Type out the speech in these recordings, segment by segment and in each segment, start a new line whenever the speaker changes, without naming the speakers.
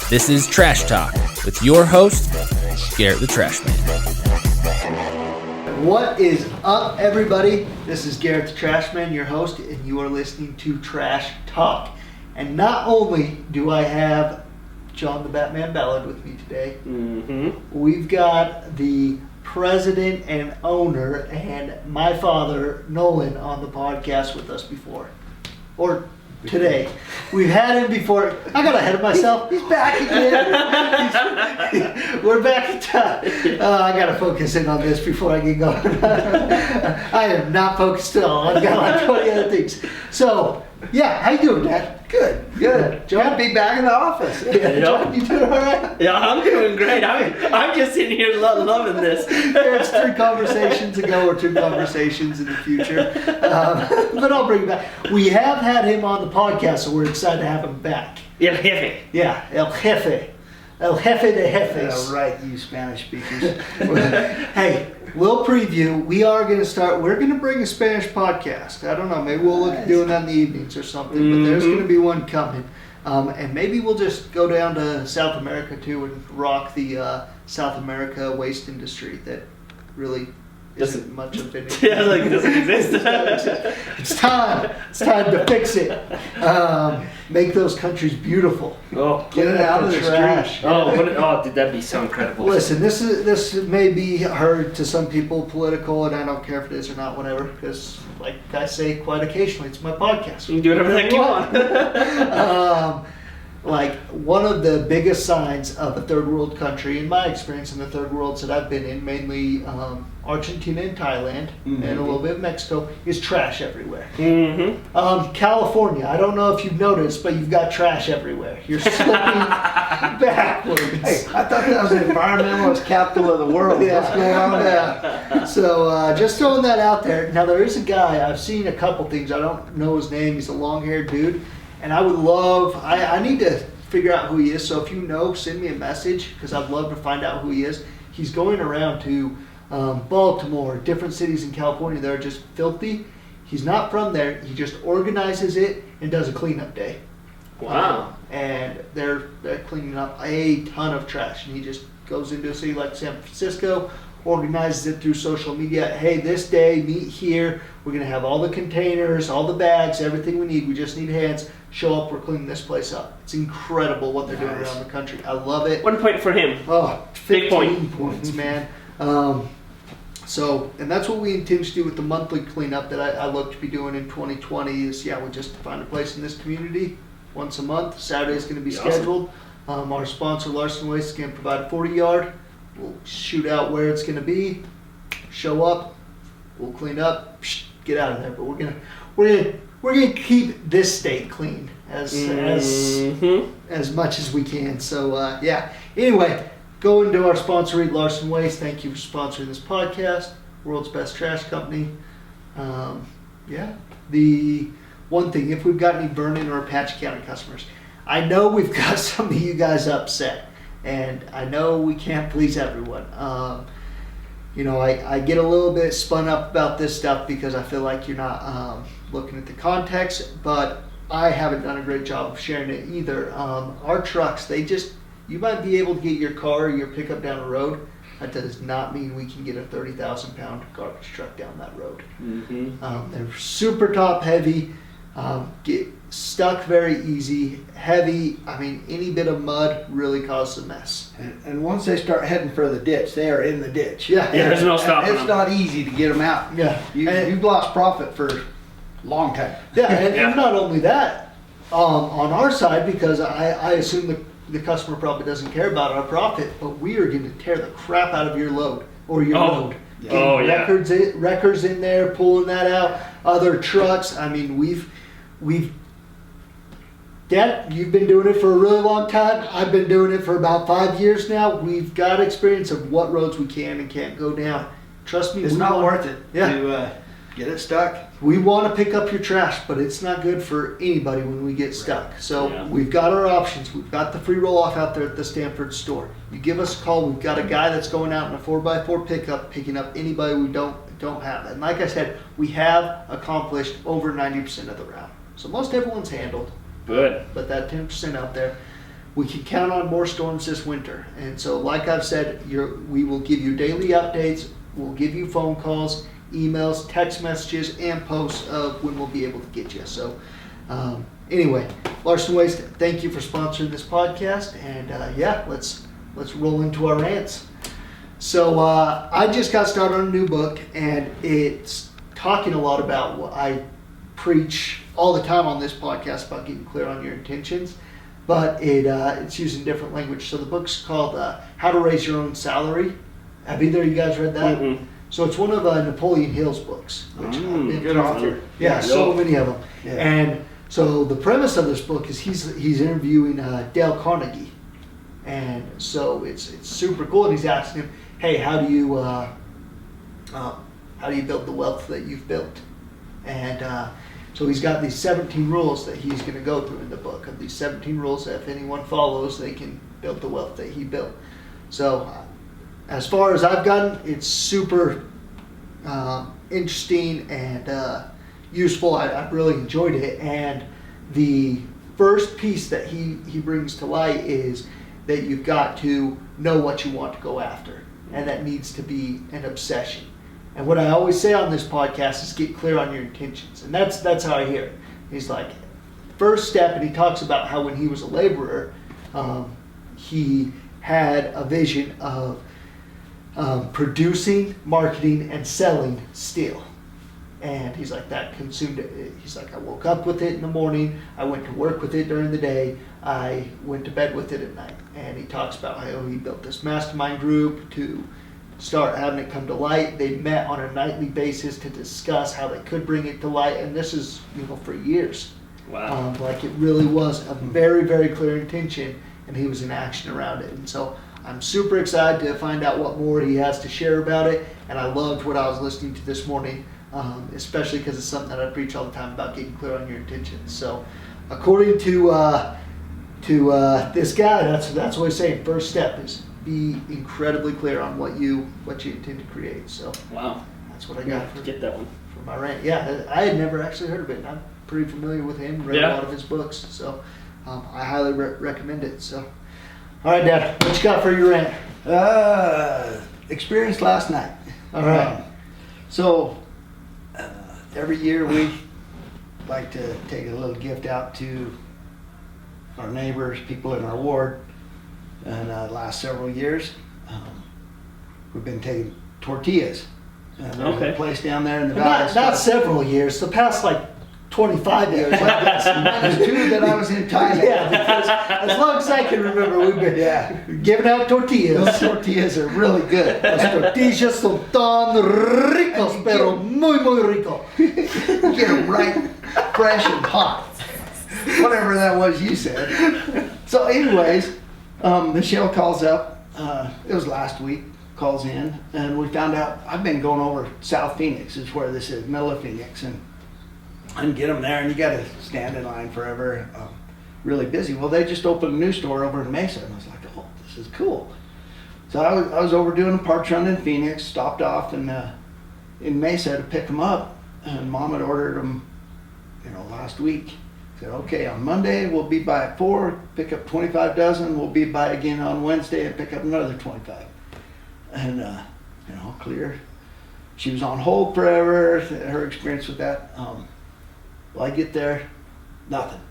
This is Trash Talk with your host, Garrett the Trash Man.
What is up, everybody? This is Garrett the Trash Man, your host, and you are listening to Trash Talk. And not only do I have John the Batman Ballard with me today, we've got the president and owner and my father, Nolan, on the podcast with us before. Or today. We've had him before. I got ahead of myself. He's back again. We're back in time. I got to focus in on this before I get going. I am not focused at all. I've got like 20 other things. So, yeah, how you doing, Dad?
Good.
John,
be back in the office.
Yeah, John, you doing all right?
Yeah, I'm doing great. I'm just sitting here loving this.
There's 3 conversations ago or 2 conversations in the future. But I'll bring it back. We have had him on the podcast, so we're excited to have him back.
El Jefe.
Yeah, El Jefe. El Jefe de Jefes.
Yeah, right, you Spanish speakers.
Hey, we'll preview. We're going to bring a Spanish podcast. I don't know, maybe we'll look at doing that in the evenings or something, but there's going to be one coming. And maybe we'll just go down to South America too and rock the South America waste industry that really isn't much of it.
Yeah, like it doesn't exist.
It's time to fix it. Make those countries beautiful.
Oh,
Get it out of the trash.
Dude, that'd be so incredible.
Listen, this may be heard to some people political, and I don't care if it is or not, whatever, because like I say quite occasionally, it's my podcast.
You can do whatever the heck you want.
Like one of the biggest signs of a third world country, in my experience in the third worlds that I've been in, mainly Argentina and Thailand, and a little bit of Mexico, is trash everywhere. California, I don't know if you've noticed, but you've got trash everywhere. You're slipping backwards.
Hey, I thought that was the environmentalist capital of the world.
Yeah.
What's going on there?
Yeah. So just throwing that out there. Now there is a guy, I've seen a couple things, I don't know his name, he's a long-haired dude, and I would love, I need to figure out who he is, so if you know, send me a message, because I'd love to find out who he is. He's going around to Baltimore, different cities in California that are just filthy. He's not from there, he just organizes it and does a cleanup day.
Wow.
And they're cleaning up a ton of trash, and he just goes into a city like San Francisco, organizes it through social media. Hey, this day, meet here. We're going to have all the containers, all the bags, everything we need. We just need hands. Show up. We're cleaning this place up. It's incredible what they're doing around the country. I love it.
1 point for him.
Oh, 15
Big point.
points, man. And that's what we intend to do with the monthly cleanup that I look to be doing in 2020 is, we just find a place in this community once a month. Saturday is going to be scheduled. Awesome. Our sponsor, Larson Waste, is going to provide a 40-yard. We'll shoot out where it's going to be, show up, we'll clean up, get out of there. But we're gonna keep this state clean as much as we can. So Anyway, go into our sponsor, Larson Waste. Thank you for sponsoring this podcast. World's best trash company. The one thing, if we've got any Vernon or Apache County customers, I know we've got some of you guys upset. And I know we can't please everyone. I get a little bit spun up about this stuff because I feel like you're not looking at the context, but I haven't done a great job of sharing it either. Our trucks, you might be able to get your car or your pickup down the road. That does not mean we can get a 30,000-pound garbage truck down that road. They're super top heavy. Get stuck very easy, heavy. I mean, any bit of mud really causes a mess.
And once they start heading for the ditch, they are in the ditch.
Yeah,
there's no stopping them.
It's not easy to get them out.
Yeah.
You've lost profit for a long time.
Yeah, and not only that, on our side, because I assume the customer probably doesn't care about our profit, but we are going to tear the crap out of your load or your load.
Yeah.
Wreckers in there, pulling that out. Other trucks. I mean, Dad, you've been doing it for a really long time. I've been doing it for about 5 years now. We've got experience of what roads we can and can't go down. Trust me,
it's not worth it to get it stuck.
We want to pick up your trash, but it's not good for anybody when we get stuck. So we've got our options. We've got the free roll-off out there at the Stanford store. You give us a call. We've got a guy that's going out in a 4x4 pickup, picking up anybody we don't have. And like I said, we have accomplished over 90% of the route. So most everyone's handled.
Good.
But that 10% out there, we can count on more storms this winter. And so, like I've said, we will give you daily updates. We'll give you phone calls, emails, text messages, and posts of when we'll be able to get you. So, anyway, Larson Waste, thank you for sponsoring this podcast. And let's roll into our rants. So, I just got started on a new book, and it's talking a lot about what I preach all the time on this podcast about getting clear on your intentions. But it's using different language. So the book's called How to Raise Your Own Salary. Have either of you guys read that?
Mm-mm.
So it's one of Napoleon Hill's books. Which I've been
good
through.
author.
Yeah, so many of them.
Yeah.
And so the premise of this book is he's interviewing Dale Carnegie. And so it's super cool. And he's asking him, hey, how do you build the wealth that you've built? And so he's got these 17 rules that he's going to go through in the book. Of these 17 rules that if anyone follows, they can build the wealth that he built. So as far as I've gotten, it's super interesting and useful. I've really enjoyed it. And the first piece that he brings to light is that you've got to know what you want to go after. And that needs to be an obsession. And what I always say on this podcast is get clear on your intentions. And that's how I hear it. He's like, first step, and he talks about how when he was a laborer, he had a vision of producing, marketing, and selling steel. And he's like, that consumed it. He's like, I woke up with it in the morning. I went to work with it during the day. I went to bed with it at night. And he talks about how he built this mastermind group to start having it come to light. They met on a nightly basis to discuss how they could bring it to light, and this is for years.
Wow.
Like it really was a very, very clear intention, and he was in action around it. And so I'm super excited to find out what more he has to share about it. And I loved what I was listening to this morning, especially because it's something that I preach all the time about getting clear on your intentions. So according to this guy, that's what he's saying. First step is be incredibly clear on what you intend to create. So
Wow.
that's what I got for
Get that one.
my rant. Yeah, I had never actually heard of it, and I'm pretty familiar with him. Read a lot of his books, so I highly recommend it. So, all right, Dad, what you got for your rant?
Experience last night.
All right.
So every year we like to take a little gift out to our neighbors, people in our ward. And the last several years, we've been taking tortillas. And there's a place down there in the valley.
Not several years. The past 25 years.
Minus 2 that I was in Thailand.
Yeah, because as long as I can remember, we've been giving out tortillas.
Those tortillas are really good.
Las tortillas son tan ricos, pero muy, muy rico.
Get them right, fresh and hot. Whatever that was you said. So anyways, Michelle calls up, it was last week, calls in, and we found out, I've been going over South Phoenix, is where this is, middle of Phoenix, and get them there, and you got to stand in line forever, really busy. Well, they just opened a new store over in Mesa, and I was like, oh, this is cool. So I was over doing a parts run in Phoenix, stopped off in Mesa to pick them up, and Mom had ordered them, last week. Said, okay, on Monday we'll be by at 4, pick up 25 dozen. We'll be by again on Wednesday and pick up another 25. And, clear. She was on hold forever, her experience with that. Well, I get there, nothing.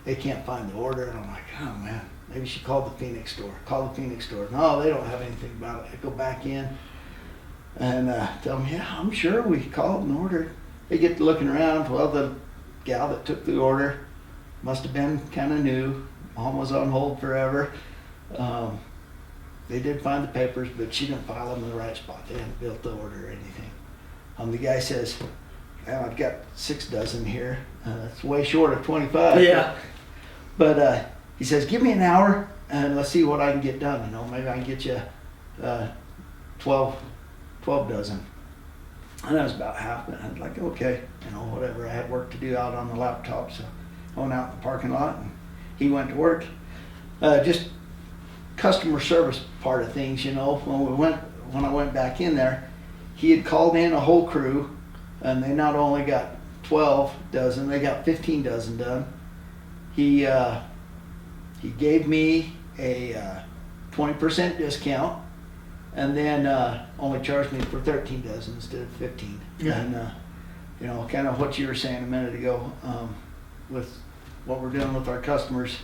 They can't find the order. And I'm like, oh man, maybe she called the Phoenix store. No, they don't have anything about it. I go back in and tell them, yeah, I'm sure we called and ordered. They get to looking around. Well, the gal that took the order must have been kind of new. Mom was on hold forever. They did find the papers, but she didn't file them in the right spot. They hadn't built the order or anything. The guy says, well, I've got 6 dozen here. That's way short of 25.
Yeah.
But he says, give me an hour and let's see what I can get done. Maybe I can get you 12 dozen. And I was about half, and I was like, okay, whatever. I had work to do out on the laptop, so I went out in the parking lot, and he went to work. Just customer service part of things, when I went back in there, he had called in a whole crew, and they not only got 12 dozen, they got 15 dozen done. He he gave me a 20% discount, and then only charged me for 13 dozen instead of 15.
Yeah.
And you know, kind of what you were saying a minute ago, with what we're doing with our customers.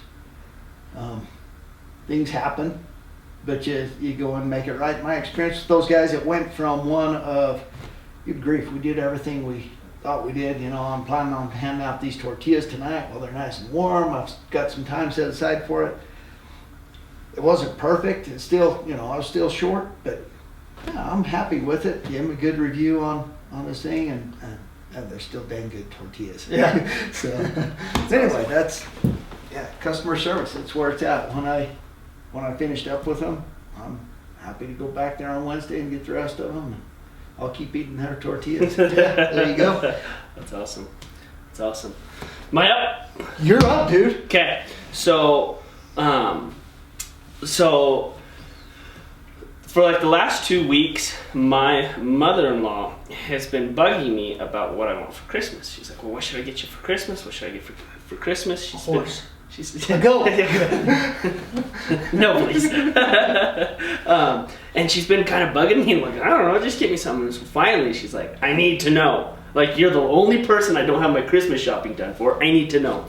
Things happen, but you go and make it right. My experience with those guys, it went from one of, good grief, we did everything we thought we did. You know, I'm planning on handing out these tortillas tonight while they're nice and warm. I've got some time set aside for it. It wasn't perfect. It's still, you know, I was still short, but yeah, I'm happy with it. Give them a good review on this thing, and they're still dang good tortillas.
Yeah.
So anyway, that's customer service. That's where it's at. When I finished up with them, I'm happy to go back there on Wednesday and get the rest of them. And I'll keep eating their tortillas.
Yeah, there you go.
That's awesome. That's awesome. Am I up?
You're up, dude.
Okay. So for like the last 2 weeks, my mother-in-law has been bugging me about what I want for Christmas. She's like, well, what should I get you for Christmas? What should I get for Christmas? She's
Horse.
She's
Go.
No, please. And she's been kind of bugging me. I'm like, I don't know, just get me something. So finally, she's like, I need to know. Like, you're the only person I don't have my Christmas shopping done for. I need to know.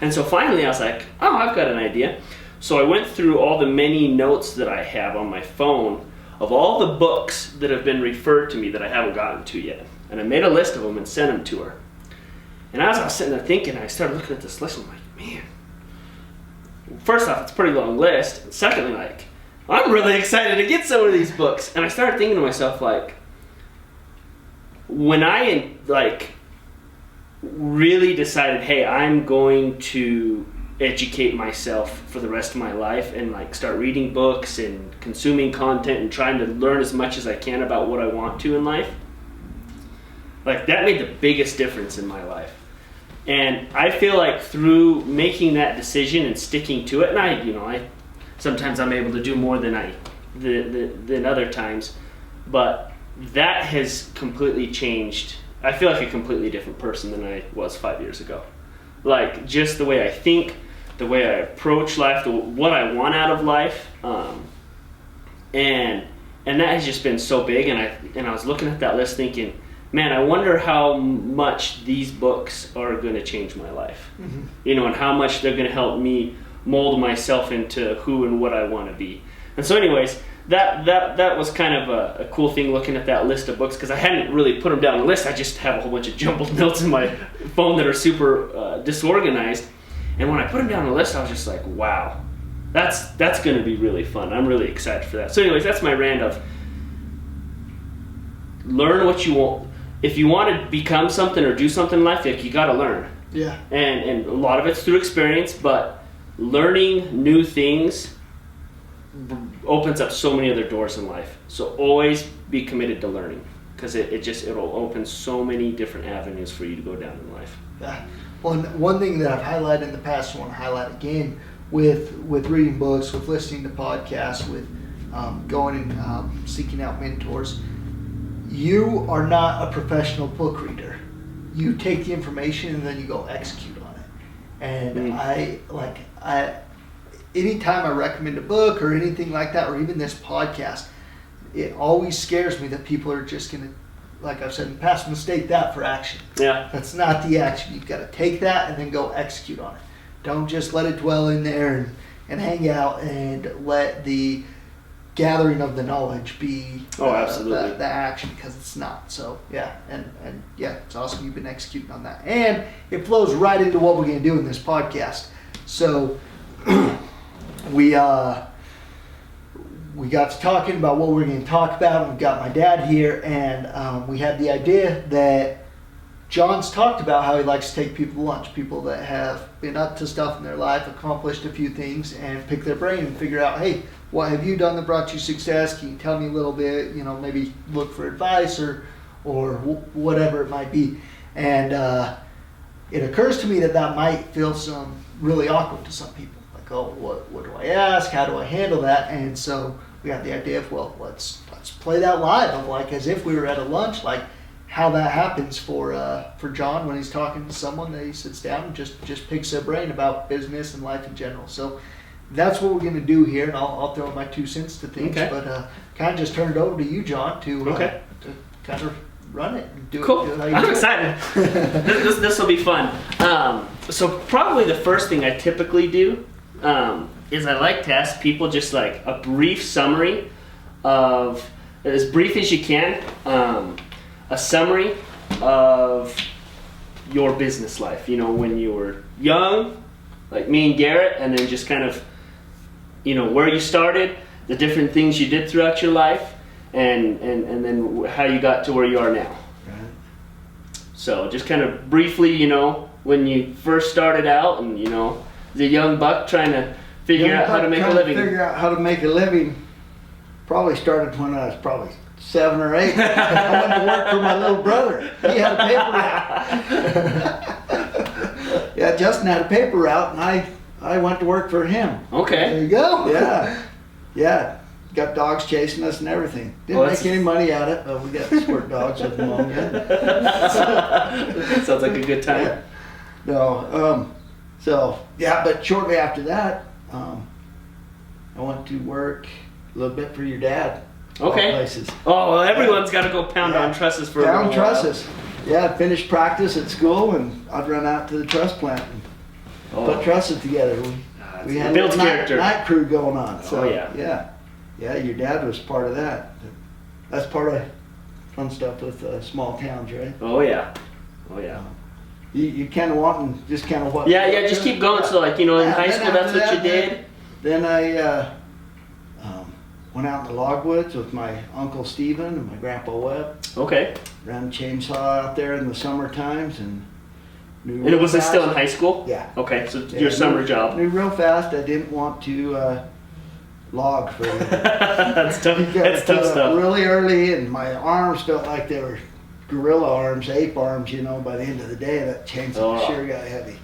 And so finally, I was like, oh, I've got an idea. So I went through all the many notes that I have on my phone of all the books that have been referred to me that I haven't gotten to yet. And I made a list of them and sent them to her. And as I was sitting there thinking, I started looking at this list and I'm like, man, first off, it's a pretty long list. And secondly, like, I'm really excited to get some of these books. And I started thinking to myself, like, when I, like, really decided, hey, I'm going to educate myself for the rest of my life and, like, start reading books and consuming content and trying to learn as much as I can about what I want to in life, like, that made the biggest difference in my life. And I feel like through making that decision and sticking to it, and I sometimes I'm able to do more than other times, but that has completely changed. I feel like a completely different person than I was 5 years ago. Like, just the way I think, the way I approach life, what I want out of life, and that has just been so big. And I was looking at that list thinking, man, I wonder how much these books are going to change my life. Mm-hmm. You know, and how much they're going to help me mold myself into who and what I want to be. And so anyways, that was kind of a cool thing looking at that list of books, because I hadn't really put them down on the list. I just have a whole bunch of jumbled notes in my phone that are super disorganized. And when I put them down on the list, I was just like, wow, that's going to be really fun. I'm really excited for that. So anyways, that's my rant of learn what you want. If you want to become something or do something in life, like, you got to learn.
Yeah.
And a lot of it's through experience, but learning new things opens up so many other doors in life. So always be committed to learning, because it'll open so many different avenues for you to go down in life.
Yeah. One thing that I've highlighted in the past, I want to highlight again, with reading books, with listening to podcasts, with going and seeking out mentors. You are not a professional book reader. You take the information and then you go execute on it. And anytime I recommend a book or anything like that, or even this podcast, it always scares me that people are just going to, like I've said in the past, mistake that for action.
Yeah.
That's not the action. You've got to take that and then go execute on it. Don't just let it dwell in there and hang out, and let the gathering of the knowledge be
absolutely
the action, because it's not. So yeah, and yeah, it's awesome you've been executing on that, and it flows right into what we're going to do in this podcast. So we got to talking about what we're going to talk about, and we've got my dad here, and we had the idea that John's talked about how he likes to take people to lunch, people that have been up to stuff in their life, accomplished a few things, and pick their brain and figure out, hey, what have you done that brought you success? Can you tell me a little bit? You know, maybe look for advice or whatever it might be. And it occurs to me that might feel some really awkward to some people. Like, oh, what do I ask? How do I handle that? And so we got the idea of, well, let's play that live, of like as if we were at a lunch, like how that happens for John when he's talking to someone that he sits down and just picks their brain about business and life in general. So that's what we're going to do here, and I'll throw my 2 cents to things.
Okay.
But kind of just turn it over to you, John, to kind of run it and do
Cool.
it. How you
I'm
do it.
excited. This will be fun. So probably the first thing I typically do is I like to ask people just like a brief summary of, as brief as you can, a summary of your business life. You know, when you were young, like me and Garrett, and then just kind of, you know, where you started, the different things you did throughout your life, and then how you got to where you are now.
Right.
So just kind of briefly, you know, when you first started out, and you know, as a young buck trying to figure out how to make a living.
Figure out how to make a living. Probably started when I was probably 7 or 8. I went to work for my little brother. He had a paper route. Yeah, Justin had a paper route, and I went to work for him.
Okay.
There you go.
Yeah. Got dogs chasing us and everything. Didn't make any money at it, but we got squirt dogs with pneumonia.
Sounds like a good time.
Yeah. No, but shortly after that, I went to work a little bit for your dad.
Okay.
Places.
Oh, well, everyone's got to go pound on trusses for a
Pound
little while.
trusses. Yeah, finished practice at school, and I'd run out to the truss plant and put trusses together. We had a
builds
little
character.
night crew going on. So,
yeah.
Yeah, your dad was part of that. That's part of fun stuff with small towns, right?
Oh yeah.
You kind of want and just kind of what?
Yeah, just keep going. So like, you know, in high
then
school, that's
after
what you
that,
did.
Then I went out in the logwoods with my Uncle Stephen and my Grandpa Webb.
Okay.
Ran a chainsaw out there in the summer times and knew
And
real
was it
fast.
still in high school?
Yeah.
Okay, so
Yeah,
your summer job.
Knew real fast I didn't want to log for
That's tough.
You got
That's
to
tough
do it
stuff.
really early, and my arms felt like they were gorilla arms, ape arms. You know, by the end of the day, that chainsaw sure got heavy.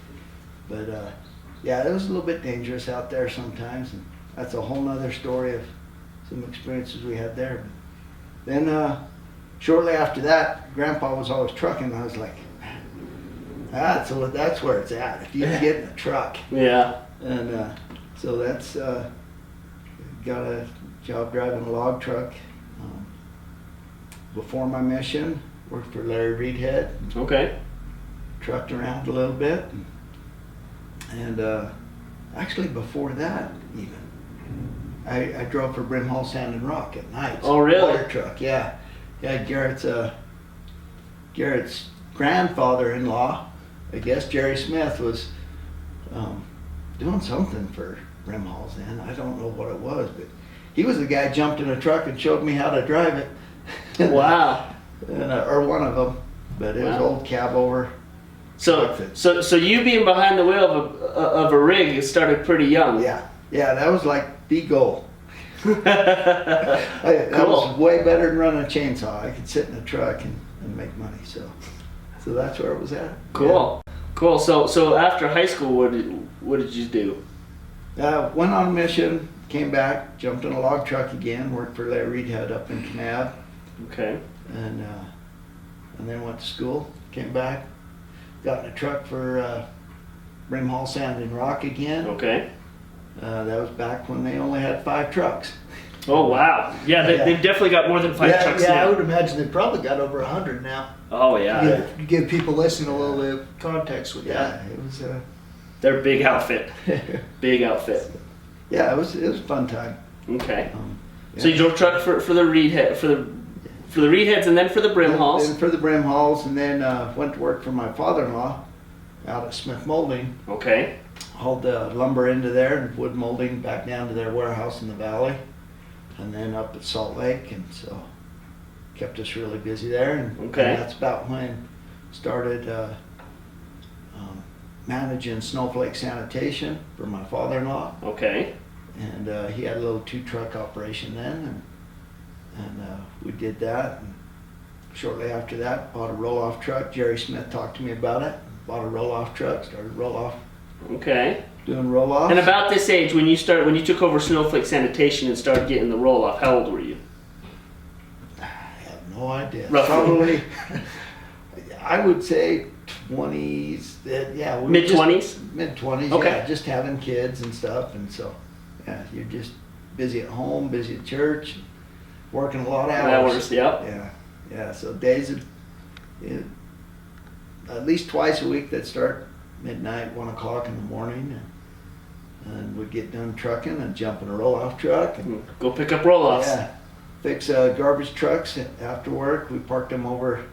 But yeah, it was a little bit dangerous out there sometimes, and that's a whole nother story of some experiences we had there. But then shortly after that, Grandpa was always trucking. And I was like, so that's where it's at. If you can get in a truck.
Yeah.
And so that's got a job driving a log truck. Before my mission, worked for Larry Reedhead,
Okay.
trucked around a little bit. And actually before that even, I drove for Brimhall Sand and Rock at night.
Oh, really?
Water truck, yeah. Yeah, Garrett's grandfather-in-law, I guess, Jerry Smith, was doing something for Brimhalls then. I don't know what it was, but he was the guy who jumped in a truck and showed me how to drive it.
Wow.
Or one of them, but it was
Wow.
old cab over.
So you being behind the wheel of a rig started pretty young.
Yeah, that was like the goal. That
Cool.
was way better than running a chainsaw. I could sit in a truck and make money. So that's where it was at.
Cool. Cool. So after high school, what did you do?
Went on a mission, came back, jumped in a log truck again, worked for Larry Reedhead up in Kanab,
Okay.
and then went to school, came back, got in a truck for Brimhall Sand and Rock again.
Okay.
That was back when they only had 5 trucks.
Oh wow. Yeah, they've definitely got more than 5 trucks
I
now.
would imagine they've probably got over 100 now.
Oh yeah.
Give people listening a little bit of context with
Yeah, it was.
They're a big outfit. Big outfit.
Yeah, it was a fun time.
Okay.
Yeah.
So you drove truck for the Reedhead for the Reedheads and then for the Brimhalls.
Then for the Brimhalls, and then went to work for my father-in-law out at Smith Molding.
Okay.
Hauled the lumber into there and wood molding back down to their warehouse in the valley, and then up at Salt Lake, and so kept us really busy there. And that's about when started managing Snowflake Sanitation for my father-in-law.
Okay.
And he had a little 2-truck operation then, and we did that. And shortly after that, bought a roll-off truck. Jerry Smith talked to me about it. Bought a roll-off truck, started roll-off,
Okay.
doing roll-offs.
And about this age, when you took over Snowflake Sanitation and started getting the roll off, how old were you?
I have no idea.
Roughly.
Probably, I would say 20s. Yeah,
Mid-20s?
Mid-20s.
Okay.
Yeah, just having kids and stuff, and so Yeah, you're just busy at home, busy at church, working a lot of hours.
Yep.
Yeah. So days of, at least twice a week that start midnight, 1 o'clock in the morning, and we'd get done trucking and jump in a roll-off truck and
Go pick up roll-offs.
fix garbage trucks after work. We parked them over.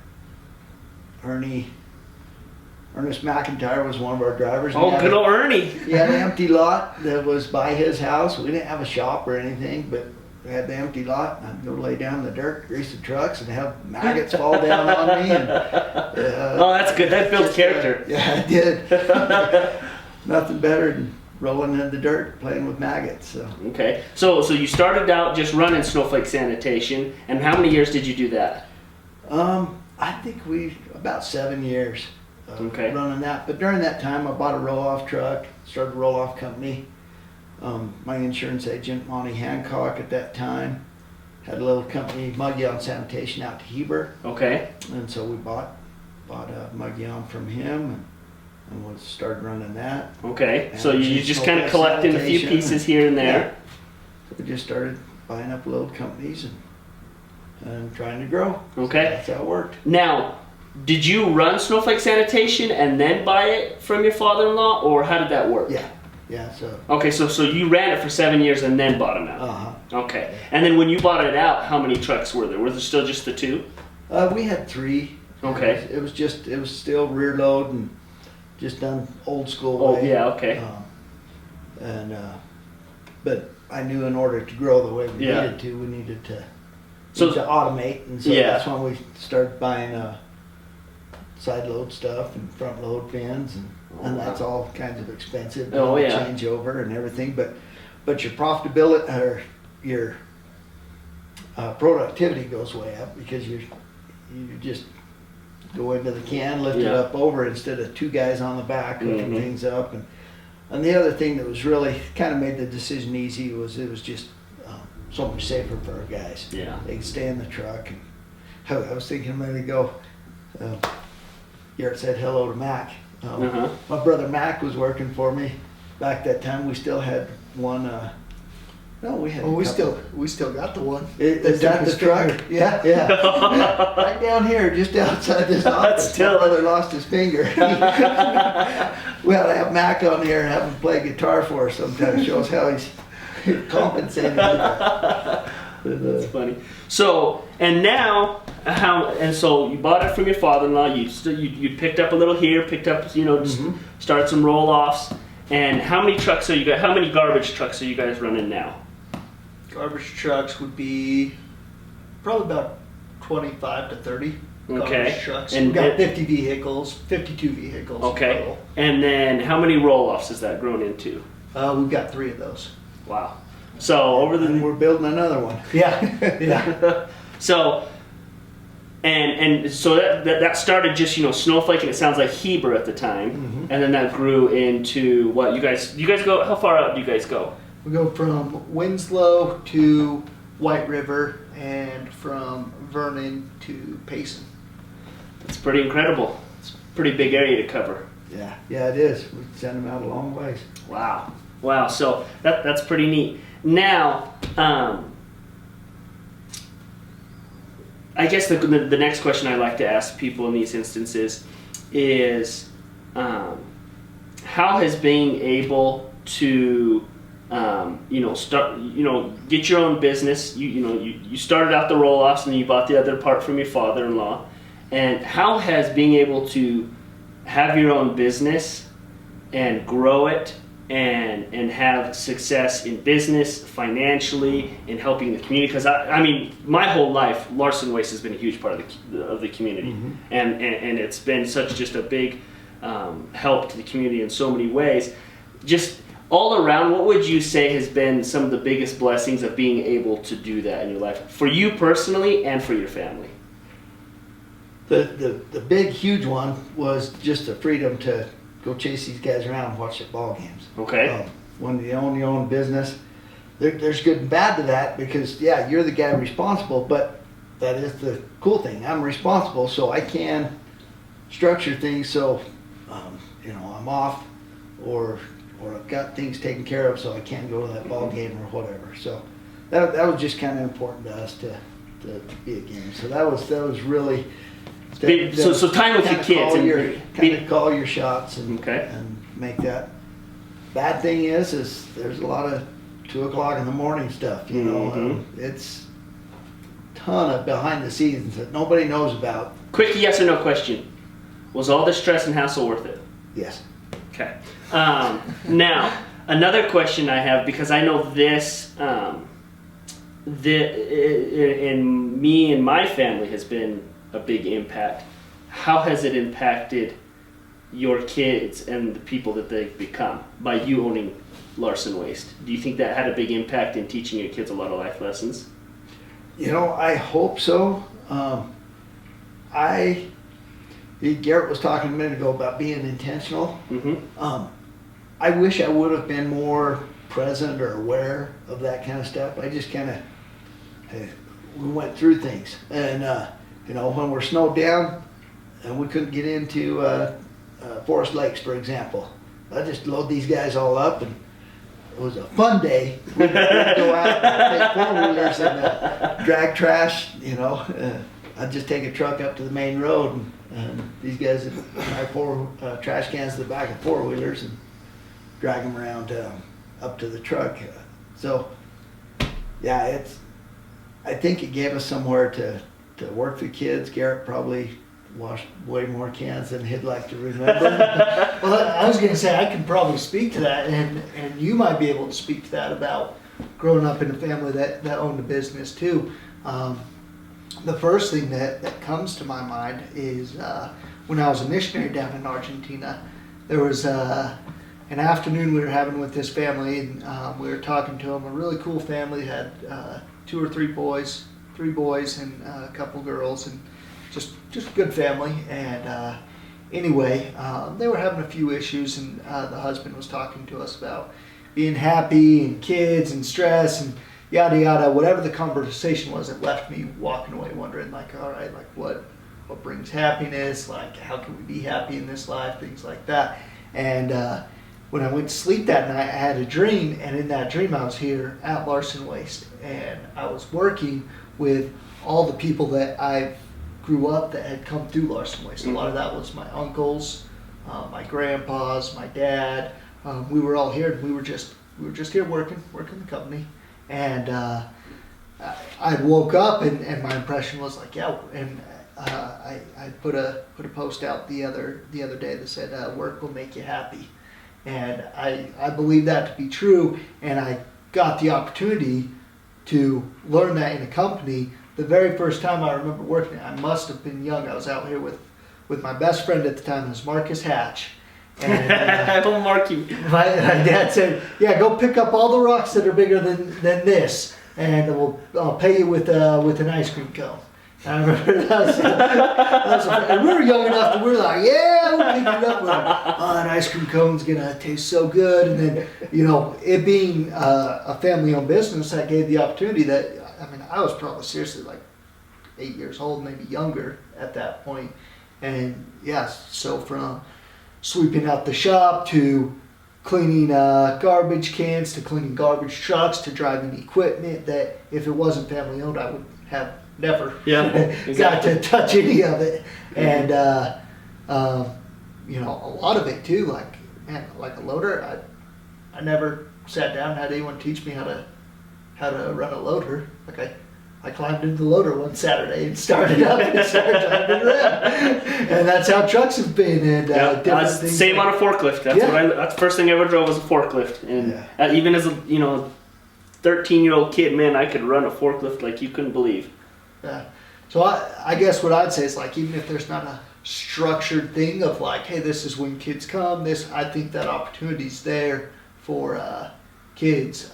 Ernest McIntyre was one of our drivers.
Oh, good old Ernie.
He had an empty lot that was by his house. We didn't have a shop or anything, but we had the empty lot. I'd go lay down in the dirt, grease the trucks, and have maggots fall down on me. And,
Oh, that's good. That builds character.
Yeah, it did. Nothing better than rolling in the dirt, playing with maggots. So
Okay. So you started out just running Snowflake Sanitation, and how many years did you do that?
I think about 7 years
Okay.
running that. But during that time, I bought a roll-off truck, started a roll-off company. My insurance agent, Monty Hancock, at that time, had a little company, Muggy Sanitation, out to Heber.
Okay.
And so we bought Muggy from him and started running that.
Okay.
And
So you just kind of collecting a few
sanitation.
pieces here and there.
Yeah. So we just started buying up little companies and trying to grow.
Okay.
That's how it worked.
Now, did you run Snowflake Sanitation and then buy it from your father-in-law, or how did that work?
Yeah. So.
Okay, so you ran it for 7 years and then bought them out. Okay. And then when you bought it out, how many trucks were there? Were there still just the 2?
We had 3.
Okay.
It was still rear load and just done old school
Oh,
way.
yeah, okay.
But I knew in order to grow the way we
Yeah.
needed to, we needed to
So-
automate, and so
Yeah.
that's when we started buying side load stuff and front load bins, and that's all kinds of expensive.
Oh, yeah.
Changeover and everything, but your profitability or your productivity goes way up because you just go into the can, lift it
Yeah.
up over instead of 2 guys on the back lifting
Mhm.
things up. And the other thing that was really kind of made the decision easy was it was just so much safer for our guys.
Yeah.
They could stay in the truck. And I was thinking a minute ago, Garrett said hello to Mac. My brother Mac was working for me back that time. We still had one. No, we had.
Well,
a couple.
we still got the one.
Is that the truck? Yeah. Right down here, just outside this office.
still-
My brother lost his finger. We ought to have Mac on here and have him play guitar for us sometime. Show us how he's compensating.
That's funny. So, and now, so you bought it from your father-in-law. You picked up a little here, picked up, just started some roll-offs. And how many trucks are you guys? How many garbage trucks are you guys running now?
Garbage trucks would be probably about 25 to 30
Okay.
garbage trucks.
And
We've got
it-
50 vehicles, 52 vehicles.
Okay.
total.
And then how many roll-offs has that grown into?
We've got 3 of those.
Wow. So over
And
the
we're building another one.
Yeah.
so that started just Snowflake, and it sounds like Heber at the time, and then that grew into what you guys go. How far out do you guys go?
We go from Winslow to White River and from Vernon to Payson.
It's pretty incredible. It's a pretty big area to cover.
Yeah, it is. We send them out a long ways.
Wow. So that's pretty neat. Now, I guess the next question I like to ask people in these instances is, how has being able to, start, get your own business. You started out the roll-offs and then you bought the other part from your father-in-law, and how has being able to have your own business and grow it and have success in business, financially, in helping the community? Because I mean, my whole life, Larson Waste has been a huge part of the community, and it's been just a big help to the community in so many ways. Just all around, what would you say has been some of the biggest blessings of being able to do that in your life, for you personally and for your family?
The big, huge one was just the freedom to go chase these guys around and watch their ball games.
Okay.
When you own your own business, there's good and bad to that because, you're the guy responsible, but that is the cool thing. I'm responsible, so I can structure things so, I'm off or or I've got things taken care of, so I can't go to that ball game or whatever. So that was just kind of important to us to be a game. So that was really
So time with your kids
kind of call your shots and
Okay.
and make that. Bad thing is there's a lot of 2 o'clock in the morning stuff. You know, it's a ton of behind the scenes that nobody knows about.
Quick yes or no question. Was all the stress and hassle worth it?
Yes.
Okay. Now, another question I have, because I know this, in me and my family has been a big impact. How has it impacted your kids and the people that they've become by you owning Larson Waste? Do you think that had a big impact in teaching your kids a lot of life lessons?
You know, I hope so. Garrett was talking a minute ago about being intentional. I wish I would have been more present or aware of that kind of stuff. I just kind of, we went through things. And, you know, when we're snowed down and we couldn't get into Forest Lakes, for example, I just load these guys all up, and it was a fun day. We'd go out and take four-wheelers and drag trash, you know. I'd just take a truck up to the main road, and these guys would drive four trash cans to the back of four-wheelers and drag them around up to the truck. So, yeah, I think it gave us somewhere to work the kids. Garrett probably washed way more cans than he'd like to remember.
Well, I was going to say, I can probably speak to that, and you might be able to speak to that about growing up in a family that owned a business too. The first thing that comes to my mind is when I was a missionary down in Argentina, there was an afternoon we were having with this family, and we were talking to them. A really cool family, had 2 or 3 boys, 3 boys and a couple girls, and just a good family. And anyway, they were having a few issues, and the husband was talking to us about being happy and kids and stress and yada yada. Whatever the conversation was, it left me walking away wondering, like, all right, like what brings happiness? Like, how can we be happy in this life? Things like that. And when I went to sleep that night, I had a dream, and in that dream I was here at Larson Waste, and I was working with all the people that I grew up that had come through Larson Waste. A lot of that was my uncles, my grandpas, my dad. We were all here, and we were just here working the company. And I woke up, and my impression was like, yeah. And I put a post out the other day that said, "Work will make you happy," and I believe that to be true. And I got the opportunity to learn that in a company. The very first time I remember working, I must have been young. I was out here with my best friend at the time. It was Marcus Hatch. And,
Don't mark you.
my dad said, "Yeah, go pick up all the rocks that are bigger than this, and I'll pay you with an ice cream cone." And I remember and we were young enough that we were like, "Yeah, we'll pick it up with an ice cream cone's gonna taste so good." And then, you know, it being a family-owned business, that gave the opportunity that, I mean, I was probably seriously like 8 years old, maybe younger at that point. And yes, so from sweeping out the shop to cleaning garbage cans to cleaning garbage trucks to driving equipment that if it wasn't family owned, I would have never got to touch any of it. And you know, a lot of it too, like, man, like a loader, I never sat down and had anyone teach me how to run a loader. Like I climbed into the loader one Saturday and started up and started driving around. And that's how trucks have been. And different things.
Same on a forklift. That's the first thing I ever drove was a forklift. And even as a 13-year-old kid, man, I could run a forklift like you couldn't believe.
Yeah. So I guess what I'd say is, like, even if there's not a structured thing of like, hey, this is when kids come, I think that opportunity's there for kids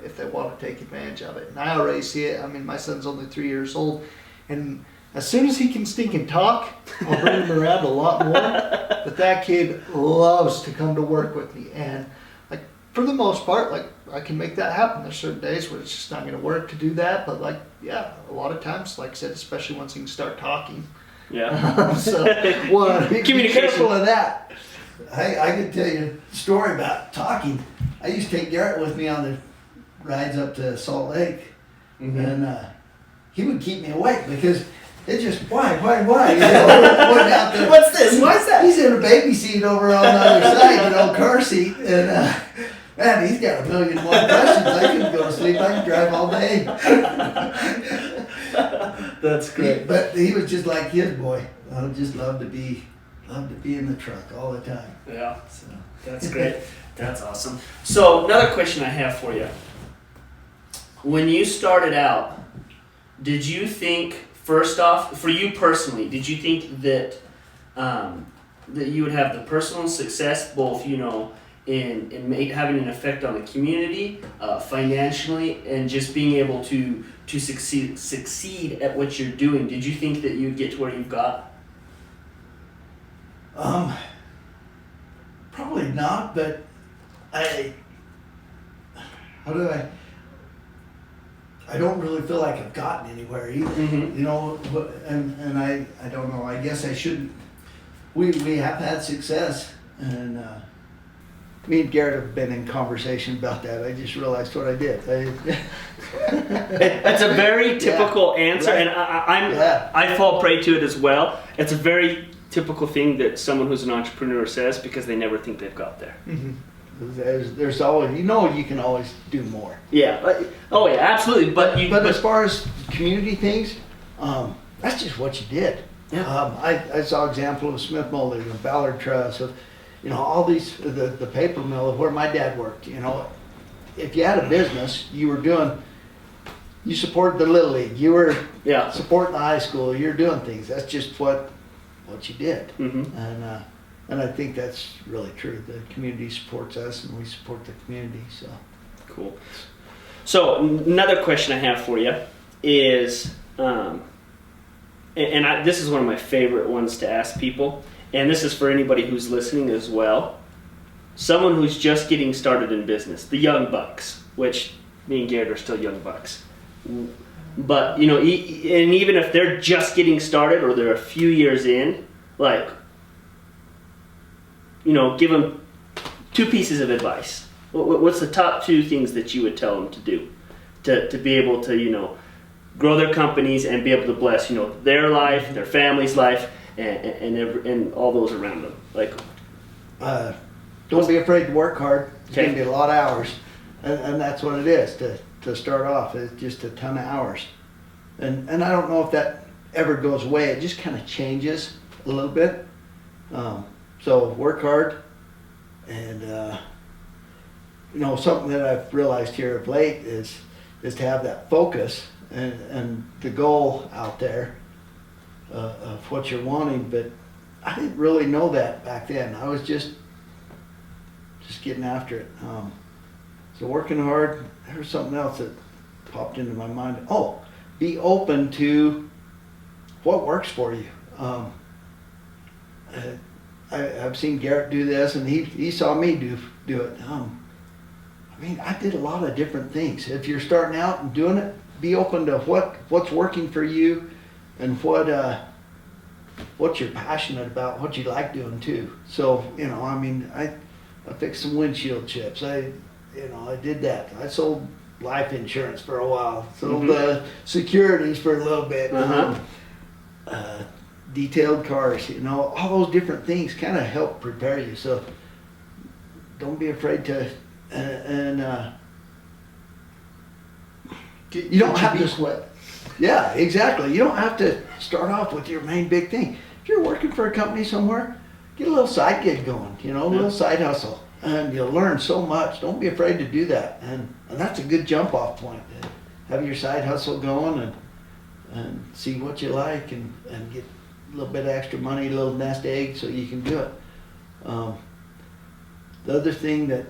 if they want to take advantage of it. And I already see it. I mean, my son's only 3 years old, and as soon as he can stink and talk, I'll bring him around a lot more. But that kid loves to come to work with me, and like, for the most part, like, I can make that happen. There's certain days where it's just not going to work to do that, but like, yeah, a lot of times, like I said, especially once he can start talking.
Yeah.
So
be careful of that. I could tell you a story about talking. I used to take Garrett with me on the rides up to Salt Lake, and he would keep me awake because it just why you know, went out there.
What's this? Why's that?
He's in a baby seat over on the other side, you know, car seat, and man, he's got a million more questions. I couldn't go to sleep. I could drive all day.
That's great.
But he was just like his boy. I would just love to be in the truck all the time.
Yeah,
So
that's great. That's awesome. So another question I have for you. When you started out, did you think, first off, for you personally, did you think that that you would have the personal success, both, you know, in having an effect on the community, financially, and just being able to succeed at what you're doing? Did you think that you'd get to where you've got?
Probably not, but I don't really feel like I've gotten anywhere either. You know, and I don't know. I guess I shouldn't. We have had success, and me and Garrett have been in conversation about that. I just realized what I did.
It's a very typical answer,
right.
And I fall prey to it as well. It's a very typical thing that someone who's an entrepreneur says because they never think they've got there.
There's always, you know, you can always do more.
Yeah. Oh yeah, absolutely. But
as far as community things, that's just what you did.
Yeah.
I saw example of Smith Molding, the Ballard Trust, of, you know, all these, the paper mill where my dad worked. You know, if you had a business, you supported the Little League, you were supporting the high school, you're doing things. That's just what you did. And I think that's really true. The community supports us, and we support the community. So
cool. So another question I have for you is, this is one of my favorite ones to ask people, and this is for anybody who's listening as well. Someone who's just getting started in business, the young bucks, which me and Garrett are still young bucks. But, you know, and even if they're just getting started or they're a few years in, like, you know, give them 2 pieces of advice. What's the top 2 things that you would tell them to do to be able to, you know, grow their companies and be able to bless, you know, their life, their family's life, and all those around them? Like,
don't be afraid to work hard. It's
Okay.
going to be a lot of hours, and that's what it is to start off. It's just a ton of hours, and I don't know if that ever goes away. It just kind of changes a little bit. So work hard, and you know, something that I've realized here of late is to have that focus and the goal out there of what you're wanting. But I didn't really know that back then. I was just getting after it. So working hard. There's something else that popped into my mind. Oh, be open to what works for you. I've seen Garrett do this, and he saw me do it. I mean, I did a lot of different things. If you're starting out and doing it, be open to what's working for you, and what you're passionate about, what you like doing too. So, you know, I mean, I fixed some windshield chips. I did that. I sold life insurance for a while. Sold securities for a little bit. Detailed cars, you know, all those different things kind of help prepare you. So don't be afraid to, you don't have to sweat. Yeah, exactly. You don't have to start off with your main big thing. If you're working for a company somewhere, get a little side gig going, you know, a little side hustle, and you'll learn so much. Don't be afraid to do that. And that's a good jump off point. Have your side hustle going and see what you like, and get a little bit of extra money, a little nest egg, so you can do it. The other thing that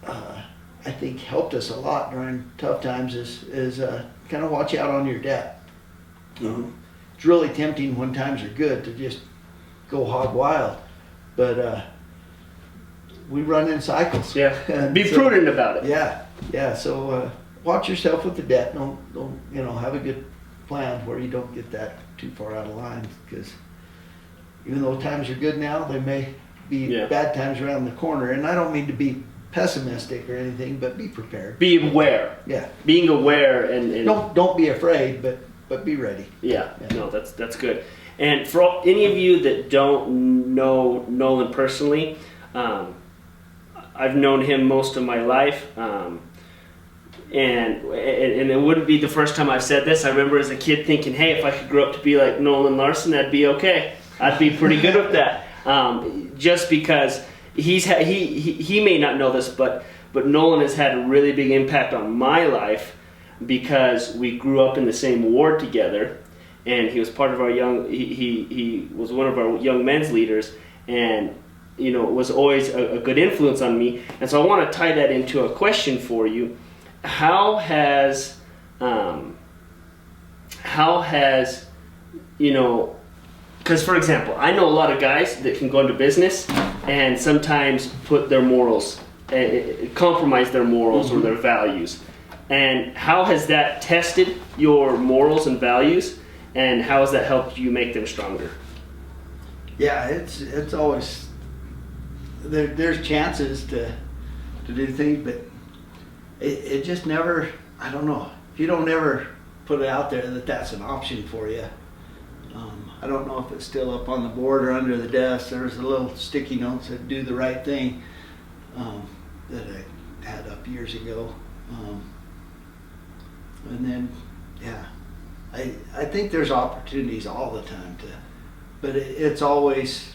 I think helped us a lot during tough times is kind of watch out on your debt. It's really tempting when times are good to just go hog wild, but we run in cycles.
Yeah, be prudent about it.
Yeah. So watch yourself with the debt. Don't you know, have a good plan where you don't get that too far out of line, because even though times are good now, they may
Yeah.
bad times around the corner. And I don't mean to be pessimistic or anything, but be prepared.
Be aware.
Yeah.
Being aware and
Don't be afraid, but be ready.
Yeah, no, that's good. And for any of you that don't know Nolan personally, I've known him most of my life, and it wouldn't be the first time I've said this. I remember as a kid thinking, hey, if I could grow up to be like Nolan Larson, that'd be okay. I'd be pretty good with that. Just because he may not know this, but Nolan has had a really big impact on my life because we grew up in the same ward together, and he was part of our he was one of our young men's leaders, and was always a good influence on me. And so I want to tie that into a question for you. How has because for example, I know a lot of guys that can go into business and sometimes put their morals, compromise their morals or their values. And how has that tested your morals and values, and how has that helped you make them stronger?
Yeah, it's always there's chances to do things, but it just never. I don't know. If you don't ever put it out there that that's an option for you. I don't know if it's still up on the board or under the desk. There's a little sticky note that "Do the right thing" that I had up years ago. And then, yeah, I think there's opportunities all the time but it's always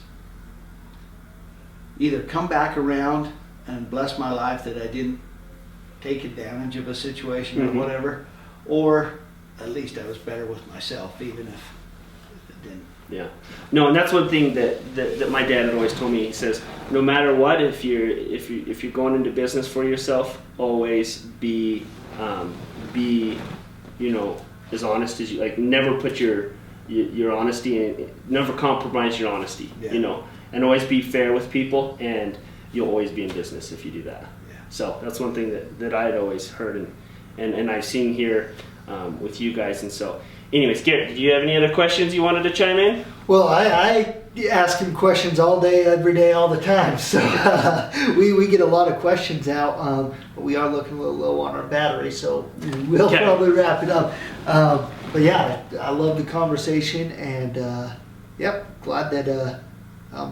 either come back around and bless my life that I didn't take advantage of a situation or whatever, or at least I was better with myself, even if it didn't.
Yeah, no, and that's one thing that my dad had always told me. He says, no matter what, if you're going into business for yourself, always be as honest as you like. Never put your honesty in, never compromise your honesty.
Yeah.
And always be fair with people, and you'll always be in business if you do that.
Yeah.
So that's one thing that I had always heard and I've seen here with you guys. And so, anyways, Garrett, did you have any other questions you wanted to chime in?
Well, I ask him questions all day, every day, all the time. So we get a lot of questions out. But we are looking a little low on our battery, so we'll probably wrap it up. But yeah, I love the conversation, and glad that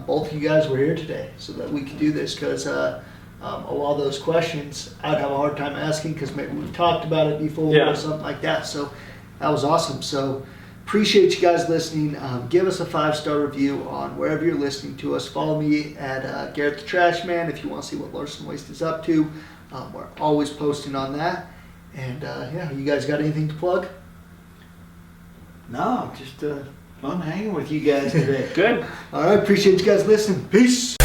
both of you guys were here today so that we could do this, because a lot of those questions I'd have a hard time asking because maybe we've talked about it before or something like that. So that was awesome. So appreciate you guys listening. Give us a 5-star review on wherever you're listening to us. Follow me at Garrett the Trash Man if you want to see what Larson Waste is up to. We're always posting on that. And you guys got anything to plug?
No, just fun hanging with you guys today.
Good.
All right, appreciate you guys listening. Peace.